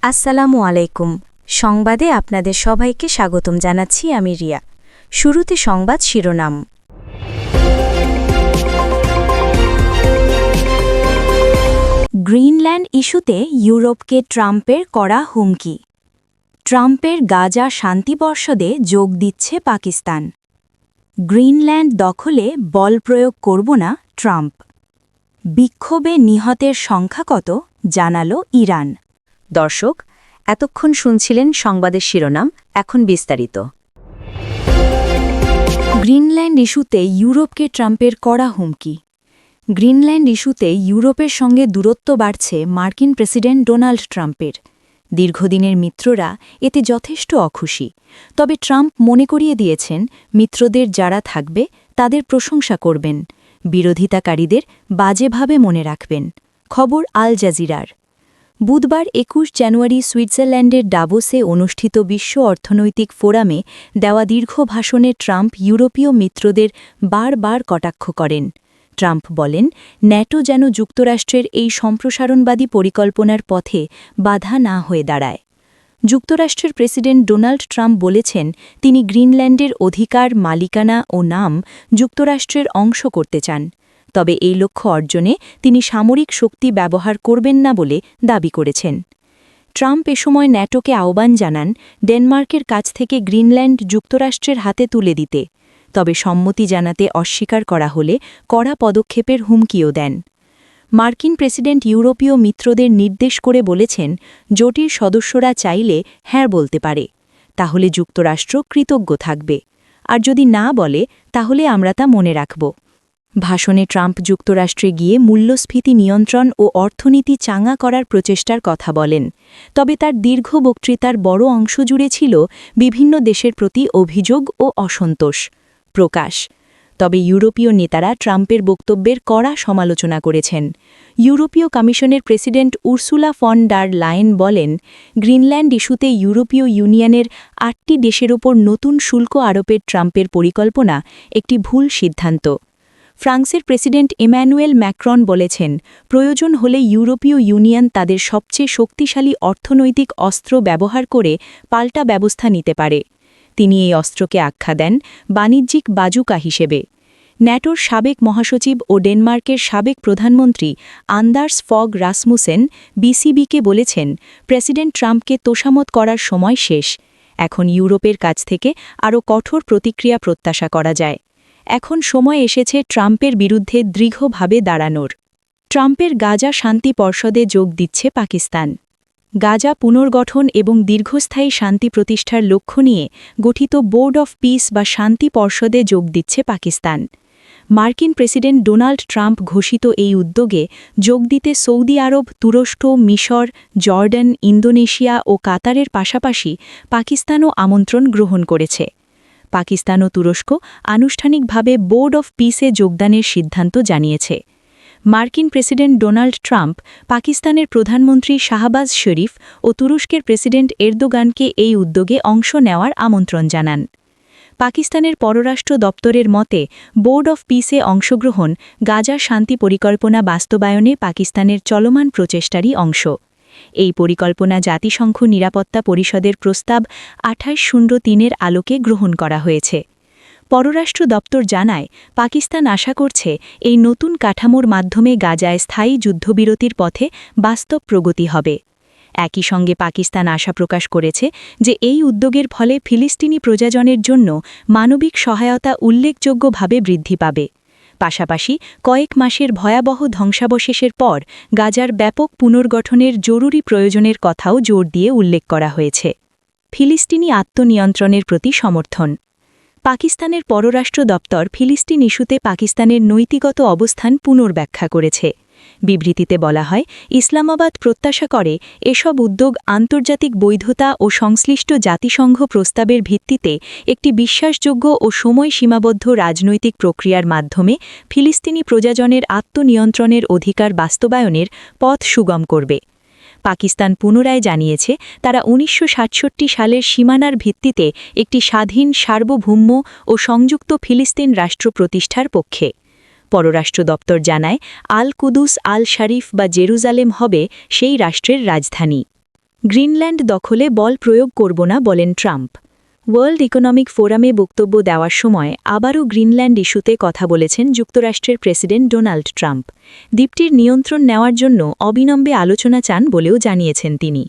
আসসালামু আলাইকুম। সংবাদে আপনাদের সবাইকে স্বাগতম জানাচ্ছি আমি রিয়া। শুরুতে সংবাদ শিরোনাম। গ্রিনল্যান্ড ইস্যুতে ইউরোপকে ট্রাম্পের কড়া হুমকি। ট্রাম্পের গাজা শান্তি পর্ষদে যোগ দিচ্ছে পাকিস্তান। গ্রিনল্যান্ড দখলে বল প্রয়োগ করব না ট্রাম্প। বিক্ষোভে নিহতের সংখ্যা কত জানালো ইরান। দর্শক, এতক্ষণ শুনছিলেন সংবাদের শিরোনাম, এখন বিস্তারিত। গ্রিনল্যান্ড ইস্যুতে ইউরোপকে ট্রাম্পের কড়া হুমকি। গ্রিনল্যান্ড ইস্যুতে ইউরোপের সঙ্গে দূরত্ব বাড়ছে মার্কিন প্রেসিডেন্ট ডোনাল্ড ট্রাম্পের। দীর্ঘদিনের মিত্ররা এতে যথেষ্ট অখুশি। তবে ট্রাম্প মনে করিয়ে দিয়েছেন, মিত্রদের যারা থাকবে তাদের প্রশংসা করবেন, বিরোধিতাকারীদের বাজেভাবে মনে রাখবেন। খবর আল জাজিরার। বুধবার ২১ জানুয়ারি সুইজারল্যান্ডের ডাভোসে অনুষ্ঠিত বিশ্ব অর্থনৈতিক ফোরামে দেওয়া দীর্ঘ ভাষণে ট্রাম্প ইউরোপীয় মিত্রদের বারবার কটাক্ষ করেন। ট্রাম্প বলেন, ন্যাটো যেন যুক্তরাষ্ট্রের এই সম্প্রসারণবাদী পরিকল্পনার পথে বাধা না হয়ে দাঁড়ায়। যুক্তরাষ্ট্রের প্রেসিডেন্ট ডোনাল্ড ট্রাম্প বলেছেন, তিনি গ্রিনল্যান্ডের অধিকার, মালিকানা ও নাম যুক্তরাষ্ট্রের অংশ করতে চান। তবে এই লক্ষ্য অর্জনে তিনি সামরিক শক্তি ব্যবহার করবেন না বলে দাবি করেছেন। ট্রাম্প এ সময় ন্যাটোকে আহ্বান জানান ডেনমার্কের কাছ থেকে গ্রিনল্যান্ড যুক্তরাষ্ট্রের হাতে তুলে দিতে। তবে সম্মতি জানাতে অস্বীকার করা হলে কড়া পদক্ষেপের হুমকিও দেন। মার্কিন প্রেসিডেন্ট ইউরোপীয় মিত্রদের নির্দেশ করে বলেছেন, জোটের সদস্যরা চাইলে হ্যাঁ বলতে পারে, তাহলে যুক্তরাষ্ট্র কৃতজ্ঞ থাকবে, আর যদি না বলে তাহলে আমরা তা মনে রাখব। ভাষণে ট্রাম্প যুক্তরাষ্ট্রে গিয়ে মূল্যস্ফীতি নিয়ন্ত্রণ ও অর্থনীতি চাঙা করার প্রচেষ্টার কথা বলেন। তবে তার দীর্ঘ বক্তৃতার বড় অংশ জুড়ে ছিল বিভিন্ন দেশের প্রতি অভিযোগ ও অসন্তোষ প্রকাশ। তবে ইউরোপীয় নেতারা ট্রাম্পের বক্তব্যের কড়া সমালোচনা করেছেন। ইউরোপীয় কমিশনের president Ursula von der Leyen বলেন, গ্রিনল্যান্ড ইস্যুতে ইউরোপীয় ইউনিয়নের ৮টি দেশের ওপর নতুন শুল্ক আরোপের ট্রাম্পের পরিকল্পনা একটি ভুল সিদ্ধান্ত। ফ্রান্সের প্রেসিডেন্ট এম্যানুয়েল ম্যাক্রন বলেছেন, প্রয়োজন হলে ইউরোপীয় ইউনিয়ন তাদের সবচেয়ে শক্তিশালী অর্থনৈতিক অস্ত্র ব্যবহার করে পাল্টা ব্যবস্থা নিতে পারে। তিনি এই অস্ত্রকে আখ্যা দেন বাণিজ্যিক বাজুকা হিসেবে। ন্যাটোর সাবেক মহাসচিব ও ডেনমার্কের সাবেক প্রধানমন্ত্রী আন্দার্স ফগ রাসমুসেন বিসিবিকে বলেছেন, প্রেসিডেন্ট ট্রাম্পকে তোষামত করার সময় শেষ। এখন ইউরোপের কাছ থেকে আরও কঠোর প্রতিক্রিয়া প্রত্যাশা করা যায়। এখন সময় এসেছে ট্রাম্পের বিরুদ্ধে দৃঢ়ভাবে দাঁড়ানোর। ট্রাম্পের গাজা শান্তি পর্ষদে যোগ দিচ্ছে পাকিস্তান। গাজা পুনর্গঠন এবং দীর্ঘস্থায়ী শান্তি প্রতিষ্ঠার লক্ষ্য নিয়ে গঠিত বোর্ড অফ পিস বা শান্তি পর্ষদে যোগ দিচ্ছে পাকিস্তান। মার্কিন প্রেসিডেন্ট ডোনাল্ড ট্রাম্প ঘোষিত এই উদ্যোগে যোগ দিতে সৌদি আরব, তুরস্ক, মিশর, জর্ডান, ইন্দোনেশিয়া ও কাতারের পাশাপাশি পাকিস্তানও আমন্ত্রণ গ্রহণ করেছে। পাকিস্তান ও তুরস্ক আনুষ্ঠানিকভাবে বোর্ড অফ পিসে যোগদানের সিদ্ধান্ত জানিয়েছে। মার্কিন প্রেসিডেন্ট ডোনাল্ড ট্রাম্প পাকিস্তানের প্রধানমন্ত্রী শাহবাজ শরীফ ও তুরস্কের প্রেসিডেন্ট এরদোগানকে এই উদ্যোগে অংশ নেওয়ার আমন্ত্রণ জানান। পাকিস্তানের পররাষ্ট্র দপ্তরের মতে, বোর্ড অফ পিসে অংশগ্রহণ গাজা শান্তি পরিকল্পনা বাস্তবায়নে পাকিস্তানের চলমান প্রচেষ্টারই অংশ। এই পরিকল্পনা জাতিসংঘ নিরাপত্তা পরিষদের প্রস্তাব ২৮03-এর আলোকে গ্রহণ করা হয়েছে। পররাষ্ট্র দপ্তর জানায়, পাকিস্তান আশা করছে এই নতুন কাঠামোর মাধ্যমে গাজায় স্থায়ী যুদ্ধবিরতির পথে বাস্তব প্রগতি হবে। একই সঙ্গে পাকিস্তান আশা প্রকাশ করেছে যে এই উদ্যোগের ফলে ফিলিস্তিনি প্রজাজনের জন্য মানবিক সহায়তা উল্লেখযোগ্যভাবে বৃদ্ধি পাবে। পাশাপাশি কয়েক মাসের ভয়াবহ ধ্বংসাবশেষের পর গাজার ব্যাপক পুনর্গঠনের জরুরি প্রয়োজনের কথাও জোর দিয়ে উল্লেখ করা হয়েছে। ফিলিস্তিনি আত্মনিয়ন্ত্রণের প্রতি সমর্থন। পাকিস্তানের পররাষ্ট্র দপ্তর ফিলিস্তিন ইস্যুতে পাকিস্তানের নৈতিকত অবস্থান পুনর্ব্যাখ্যা করেছে। বিবৃতিতে বলা হয়, ইসলামাবাদ প্রত্যাশা করে এসব উদ্যোগ আন্তর্জাতিক বৈধতা ও সংশ্লিষ্ট জাতিসংঘ প্রস্তাবের ভিত্তিতে একটি বিশ্বাসযোগ্য ও সময়সীমাবদ্ধ রাজনৈতিক প্রক্রিয়ার মাধ্যমে ফিলিস্তিনি প্রজাজনের আত্মনিয়ন্ত্রণের অধিকার বাস্তবায়নের পথ সুগম করবে। পাকিস্তান পুনরায় জানিয়েছে, তারা ১৯৬৭ সালের সীমানার ভিত্তিতে একটি স্বাধীন, সার্বভৌম ও সংযুক্ত ফিলিস্তিন রাষ্ট্র প্রতিষ্ঠার পক্ষে। পররাষ্ট্র দপ্তর জানায়, আল কুদুস আল শরীফ বা জেরুজালেম হবে সেই রাষ্ট্রের রাজধানী। গ্রিনল্যান্ড দখলে বল প্রয়োগ করব না বলেন ট্রাম্প। ওয়ার্ল্ড ইকোনমিক ফোরামে বক্তব্য দেওয়ার সময় আবারও গ্রিনল্যান্ড ইস্যুতে কথা বলেছেন যুক্তরাষ্ট্রের প্রেসিডেন্ট ডোনাল্ড ট্রাম্প। দ্বীপটির নিয়ন্ত্রণ নেওয়ার জন্য অবিলম্বে আলোচনা চান বলেও জানিয়েছেন তিনি।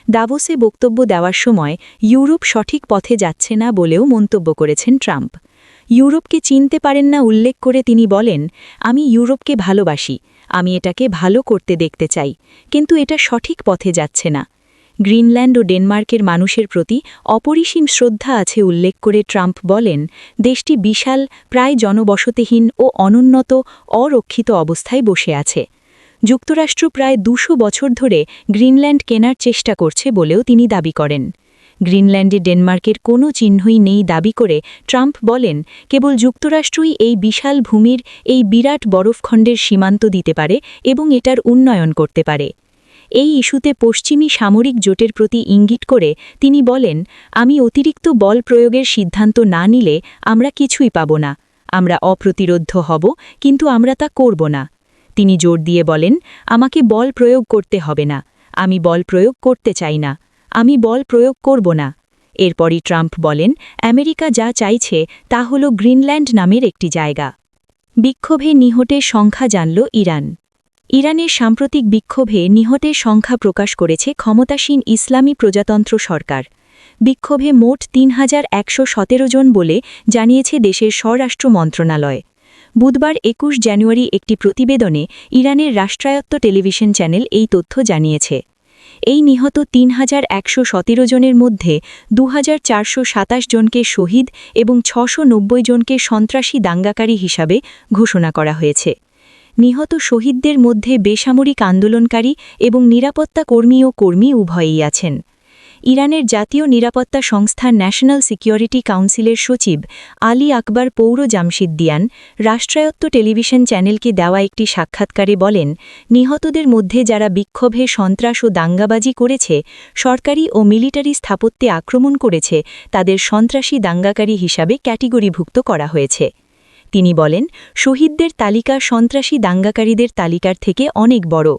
দাভোসে বক্তব্য দেওয়ার সময় ইউরোপ সঠিক পথে যাচ্ছে না বলেও মন্তব্য করেছেন ট্রাম্প। ইউরোপকে চিনতে পারেন না উল্লেখ করে তিনি বলেন, আমি ইউরোপকে ভালোবাসি, আমি এটাকে ভালো করতে দেখতে চাই, কিন্তু এটা সঠিক পথে যাচ্ছে না। গ্রিনল্যান্ড ও ডেনমার্কের মানুষের প্রতি অপরিসীম শ্রদ্ধা আছে উল্লেখ করে ট্রাম্প বলেন, দেশটি বিশাল, প্রায় জনবসতিহীন ও অনুন্নত, অরক্ষিত অবস্থায় বসে আছে। যুক্তরাষ্ট্র প্রায় 200 বছর ধরে গ্রিনল্যান্ড কেনার চেষ্টা করছে বলেও তিনি দাবি করেন। গ্রিনল্যান্ডে ডেনমার্কের কোনো চিহ্নই নেই দাবি করে ট্রাম্প বলেন, কেবল যুক্তরাষ্ট্রই এই বিশাল ভূমির, এই বিরাট বরফখণ্ডের সীমান্ত দিতে পারে এবং এটার উন্নয়ন করতে পারে। এই ইস্যুতে পশ্চিমী সামরিক জোটের প্রতি ইঙ্গিত করে তিনি বলেন, আমি অতিরিক্ত বল প্রয়োগের সিদ্ধান্ত না নিলে আমরা কিছুই পাব না। আমরা অপ্রতিরোধ্য হব, কিন্তু আমরা তা করব না। তিনি জোর দিয়ে বলেন, আমাকে বল প্রয়োগ করতে হবে না, আমি বল প্রয়োগ করতে চাই না, আমি বল প্রয়োগ করব না। এরপরই ট্রাম্প বলেন, আমেরিকা যা চাইছে তা হল গ্রিনল্যান্ড নামের একটি জায়গা। বিক্ষোভে নিহতের সংখ্যা জানল ইরান। ইরানের সাম্প্রতিক বিক্ষোভে নিহতের সংখ্যা প্রকাশ করেছে ক্ষমতাসীন ইসলামী প্রজাতন্ত্র সরকার। বিক্ষোভে মোট ৩,১১৭ জন বলে জানিয়েছে দেশের স্বরাষ্ট্র মন্ত্রণালয়। বুধবার ২১ জানুয়ারি একটি প্রতিবেদনে ইরানের রাষ্ট্রায়ত্ত টেলিভিশন চ্যানেল এই তথ্য জানিয়েছে। এই নিহত ৩,১১৭ জনের মধ্যে ২,৪২৭ জনকে শহীদ এবং ৬৯০ জনকে সন্ত্রাসী দাঙ্গাকারী হিসাবে ঘোষণা করা হয়েছে। নিহত শহীদদের মধ্যে বেসামরিক আন্দোলনকারী এবং নিরাপত্তা কর্মী ও কর্মী উভয়েই আছেন। ইরানের জাতীয় নিরাপত্তা সংস্থা ন্যাশনাল সিকিউরিটি কাউন্সিলের সচিব আলী আকবর পৌর জামশিদ্দিয়ান রাষ্ট্রায়ত্ত টেলিভিশন চ্যানেলকে দেওয়া একটি সাক্ষাৎকারে বলেন, নিহতদের মধ্যে যারা বিক্ষোভে সন্ত্রাস ও দাঙ্গাবাজি করেছে, সরকারি ও মিলিটারি স্থাপত্যে আক্রমণ করেছে, তাদের সন্ত্রাসী দাঙ্গাকারী হিসাবে ক্যাটেগরিভুক্ত করা হয়েছে। তিনি বলেন, শহীদদের তালিকা সন্ত্রাসী দাঙ্গাকারীদের তালিকার থেকে অনেক বড়।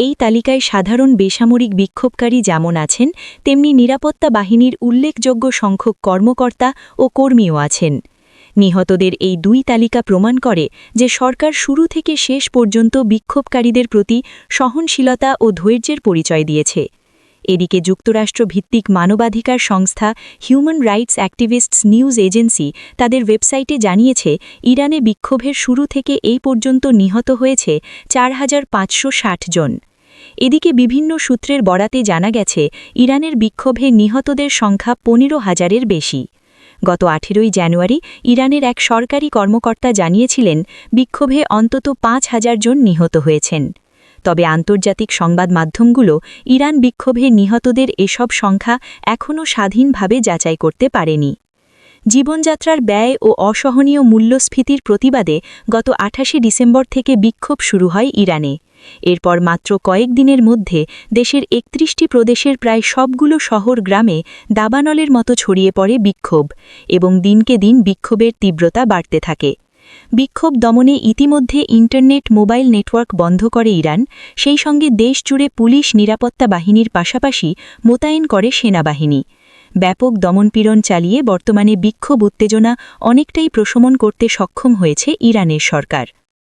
এই তালিকায় সাধারণ বেসামরিক বিক্ষোভকারী যেমন আছেন, তেমনি নিরাপত্তা বাহিনীর উল্লেখযোগ্য সংখ্যক কর্মকর্তা ও কর্মীও আছেন। নিহতদের এই দুই তালিকা প্রমাণ করে যে সরকার শুরু থেকে শেষ পর্যন্ত বিক্ষোভকারীদের প্রতি সহনশীলতা ও ধৈর্যের পরিচয় দিয়েছে। এদিকে যুক্তরাষ্ট্র ভিত্তিক মানবাধিকার সংস্থা human rights activists news agency তাদের ওয়েবসাইটে জানিয়েছে, ইরানে বিক্ষোভের শুরু থেকে এই পর্যন্ত নিহত হয়েছে ৪,৫৬০ জন। এদিকে বিভিন্ন সূত্রের বরাতে জানা গেছে, ইরানের বিক্ষোভে নিহতদের সংখ্যা ১৫,০০০-এর বেশি। গত ১৮ জানুয়ারি ইরানের এক সরকারি কর্মকর্তা জানিয়েছিলেন, বিক্ষোভে অন্তত ৫,০০০ জন নিহত হয়েছেন। তবে আন্তর্জাতিক সংবাদ মাধ্যমগুলো ইরান বিক্ষোভে নিহতদের এসব সংখ্যা এখনও স্বাধীনভাবে যাচাই করতে পারেনি। জীবনযাত্রার ব্যয় ও অসহনীয় মূল্যস্ফীতির প্রতিবাদে গত ২৮ ডিসেম্বর থেকে বিক্ষোভ শুরু হয় ইরানে। এরপর মাত্র কয়েকদিনের মধ্যে দেশের ৩১টি প্রদেশের প্রায় সবগুলো শহর গ্রামে দাবানলের মতো ছড়িয়ে পড়ে বিক্ষোভ এবং দিনকে দিন বিক্ষোভের তীব্রতা বাড়তে থাকে। বিক্ষোভ দমনে ইতিমধ্যে ইন্টারনেট মোবাইল নেটওয়ার্ক বন্ধ করে ইরান, সেই সঙ্গে দেশ জুড়ে পুলিশ নিরাপত্তা বাহিনীর পাশাপাশি মোতায়েন করে সেনাবাহিনী। ব্যাপক দমনপীড়ন চালিয়ে বর্তমানে বিক্ষোভ উত্তেজনা অনেকটাই প্রশমন করতে সক্ষম হয়েছে ইরানের সরকার।